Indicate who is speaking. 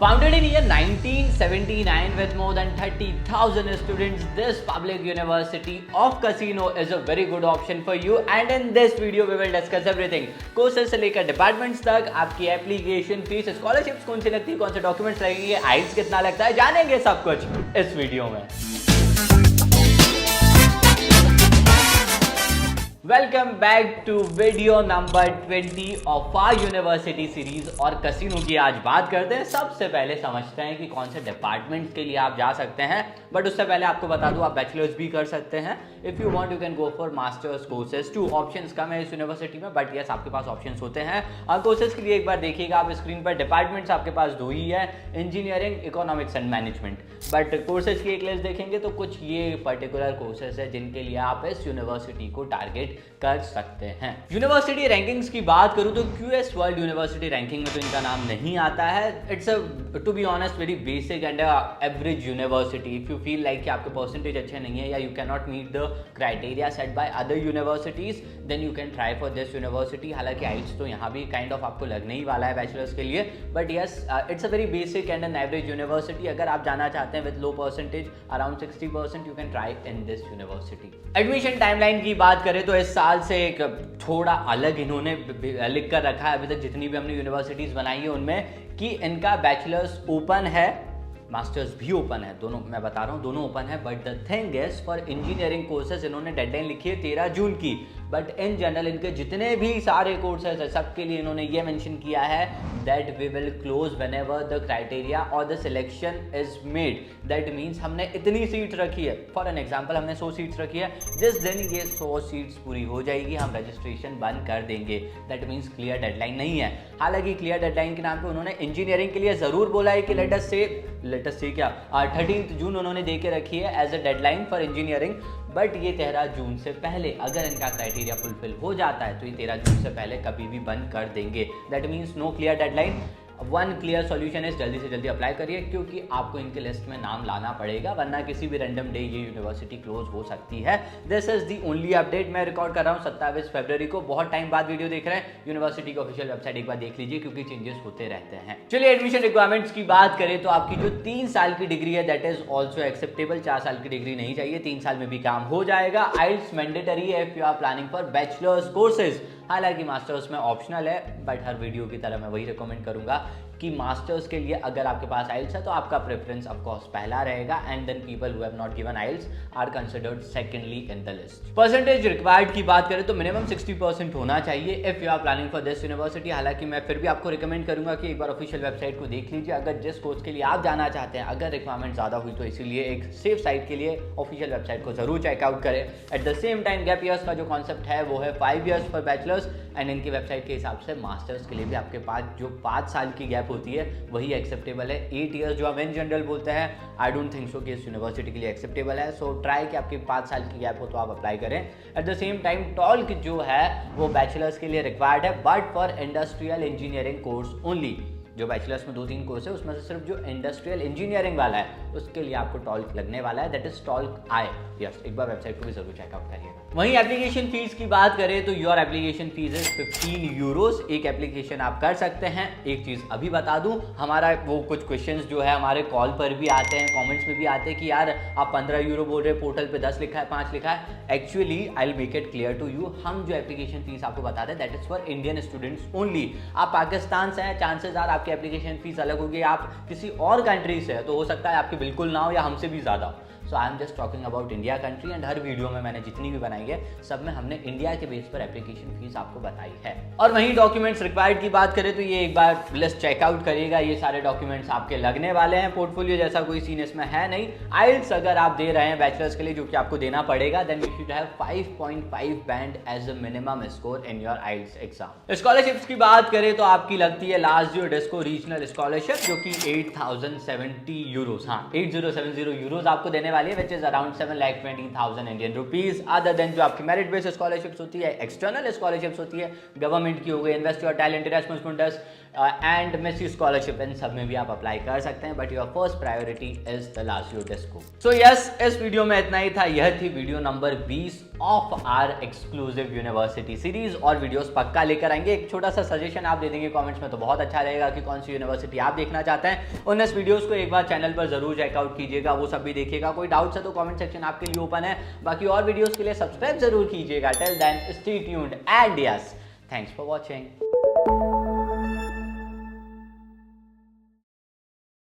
Speaker 1: Founded in year 1979 with more than 30,000 students, this public university of Cassino is a very good option for you. And in this video we will discuss everything. Courses से लेकर departments तक, आपकी application fees, scholarships कौन सी लगती है, कौन से documents लगेंगे, आइल्स कितना लगता है, जानेंगे सब कुछ इस वीडियो में। Welcome back to video number 20 of our university series. और कसिनो की आज बात करते हैं। सबसे पहले समझते हैं कि कौन से डिपार्टमेंट्स के लिए आप जा सकते हैं, बट उससे पहले आपको बता दूं आप बैचलर्स भी कर सकते हैं। If you want you can go for masters courses. 2 options कम है इस यूनिवर्सिटी में, बट यस आपके पास ऑप्शंस होते हैं। कोर्सेज के लिए एक बार देखिएगा आप स्क्रीन पर, डिपार्टमेंट्स आपके पास 2 ही है, engineering, economics and management. But courses की एक लिस्ट देखेंगे तो कुछ ये पर्टिकुलर कोर्सेज है जिनके लिए आप इस यूनिवर्सिटी को टारगेट कर सकते हैं। यूनिवर्सिटी रैंकिंग्स की बात करूं तो क्यूएस वर्ल्ड यूनिवर्सिटी रैंकिंग में तो इनका नाम नहीं आता है। It's a to be honest very basic and average university. If you feel like कि आपके परसेंटेज अच्छे नहीं है या you can not meet the criteria set by other universities, then you can try for this university. हालांकि IELTS तो यहाँ भी काइंड ऑफ आपको लगने ही वाला है बैचलर्स के लिए, but yes it's a very basic and an average university. अगर आप जाना चाहते हैं with low percentage around 60%, you can try in this university. Admission timeline की बात करें तो इस साल से एक थोड़ा अलग इन्होंने लिख कर रखा है। अभी तक जितनी भी हमने यूनिवर्सिटीज बनाई है उनमें कि इनका बैचलर्स ओपन है, मास्टर्स भी ओपन है, दोनों मैं बता रहा हूँ दोनों ओपन है। But the thing is for engineering courses इन्होंने डेडलाइन लिखी है 13 जून की, बट इन जनरल इनके जितने भी सारे कोर्सेज है सबके लिए इन्होंने ये मेंशन किया है that we will close whenever the criteria और the selection is made. That means हमने इतनी सीट रखी है, फॉर एन एग्जाम्पल हमने 100 सीट्स रखी है, जिस दिन ये 100 सीट्स पूरी हो जाएगी हम रजिस्ट्रेशन बंद कर देंगे। दैट मीन्स क्लियर डेडलाइन नहीं है। हालांकि क्लियर डेडलाइन के नाम पे उन्होंने इंजीनियरिंग के लिए जरूर बोला है कि लेट अस से क्या 13 जून उन्होंने दे के रखी है as a deadline for engineering. But ये 13 जून से पहले अगर इनका क्राइटेरिया फुलफिल हो जाता है तो ये 13 जून से पहले कभी भी बंद कर देंगे। That means no clear deadline. One clear solution is जल्दी से जल्दी अप्लाई करिए, क्योंकि आपको इनके लिस्ट में नाम लाना पड़ेगा, वरना किसी भी रैंडम डे ये यूनिवर्सिटी क्लोज हो सकती है। This is the only update. मैं रिकॉर्ड कर रहा हूँ 27 फरवरी को। बहुत टाइम बाद वीडियो देख रहे हैं, यूनिवर्सिटी की ऑफिशियल वेबसाइट एक बार देख लीजिए क्योंकि चेंजेस होते रहते हैं। चलिए एडमिशन रिक्वायरमेंट्स की बात करें तो आपकी जो 3 साल की डिग्री है दैट इज ऑल्सो एक्सेप्टेबल। 4 साल की डिग्री नहीं चाहिए, 3 साल में भी काम हो जाएगा। आइल्स मैंडेटरी है if you are planning for bachelors courses. हालांकि मास्टर्स में ऑप्शनल है, बट हर वीडियो की तरह मैं वही रिकमेंड करूंगा कि मास्टर्स के लिए अगर आपके पास आइल्स है तो आपका प्रेफरेंस ऑफ कोर्स पहला रहेगा, and then people who have not given IELTS are considered secondly in the list. Percentage required की बात करें तो मिनिमम 60% होना चाहिए if you are planning for this university. हालांकि मैं फिर भी आपको रिकमेंड करूंगा कि एक बार ऑफिशियल वेबसाइट को देख लीजिए। अगर जिस कोर्स के लिए आप जाना चाहते हैं अगर रिक्वायरमेंट ज़्यादा हुई तो इसीलिए एक सेफ साइड के लिए ऑफिशियल वेबसाइट को जरूर चेकआउट करें। At the same time gap years का जो कॉन्सेप्ट है वो है 5 ईयर्स फॉर बैचलर्स, एंड इनकी वेबसाइट के हिसाब से मास्टर्स के लिए भी आपके पास जो 5 साल की गैप होती है वही एक्सेप्टेबल है। 8 ईयर्स जो हम इन जनरल बोलते हैं, आई डोंट थिंक सो कि इस यूनिवर्सिटी के लिए एक्सेप्टेबल है। सो ट्राई कि आपकी 5 साल की गैप हो तो आप अप्लाई करें। At the same time talk जो है वो बैचलर्स के लिए रिक्वायर्ड है, but for industrial engineering course only. जो बैचलर्स में 2-3 कोर्स है उसमें से सिर्फ जो इंडस्ट्रियल इंजीनियरिंग वाला है उसके लिए आपको टॉल्क लगने वाला है, that is talk I. Yes, एक बार वेबसाइट को भी जरूर चेकआउट करिएगा। वहीं एप्लीकेशन फीस की बात करें तो your application fees is 15 Euros. एक एप्लीकेशन आप कर सकते हैं। एक चीज अभी बता दूं, हमारा वो कुछ क्वेश्चंस जो है हमारे कॉल पर भी आते हैं, कमेंट्स में भी आते हैं कि यार आप 15 यूरो बोल रहे हैं, पोर्टल पे 10 लिखा है, 5 लिखा है। Actually I will make it clear to you, हम जो एप्लीकेशन फीस आपको बताते हैं that is for Indian students only. आप पाकिस्तान से हैं, चांसेस आर आपकी एप्लीकेशन फीस अलग होगी। आप किसी और कंट्री से है तो हो सकता है आपकी बिल्कुल ना हो या हमसे भी ज़्यादा हो। So I am just talking about India country, and हर वीडियो में मैंने जितनी भी बनाई है सब में हमने इंडिया के बेस पर एप्लीकेशन फीस आपको बताई है। और वहीं डॉक्यूमेंट्स रिक्वायर्ड की बात करें तो ये एक बार लिस्ट चेकआउट करिएगा, ये सारे डॉक्यूमेंट्स आपके लगने वाले हैं। पोर्टफोलियो जैसा कोई सीन इसमें है नहीं। आइल्स अगर आप दे रहे हैं बैचलर्स के लिए जो कि आपको देना पड़ेगा, then you should have 5.5 band as a minimum score in your IELTS exam. Scholarships की बात करें तो आपकी लगती है लास्ट जो डिस्को रीजनल स्कॉलरशिप जो कि 8070 यूरोस, हाँ 8070 यूरोस आपको देने वाली है, which is around 7,20,000 Indian rupees. Other than जो आपकी मेरिट बेस्ड स्कॉलरशिप्स होती है, एक्सटर्नल स्कॉलरशिप्स होती है, गवर्नमेंट की हो गई, इन्वेस्ट योर टैलेंट, इरेस्पॉन्स, एंड मिसी स्कॉलरशिप, इन सब में भी आप अप्लाई कर सकते हैं, but your first priority is the last disco. So yes, इस वीडियो में इतना ही था। यह थी video number 20 of our exclusive university series, और वीडियोस पक्का लेकर आएंगे। एक छोटा सा सजेशन आप दे देंगे कमेंट्स में तो बहुत अच्छा रहेगा कि कौन सी यूनिवर्सिटी आप देखना चाहते हैं। उन इस वीडियोस को एक बार चैनल पर जरूर चेकआउट कीजिएगा, वो सब भी देखिएगा। कोई डाउट्स है तो कमेंट सेक्शन आपके लिए ओपन है। बाकी और वीडियोस के लिए सब्सक्राइब जरूर कीजिएगा। Till then stay tuned and yes, thanks for watching.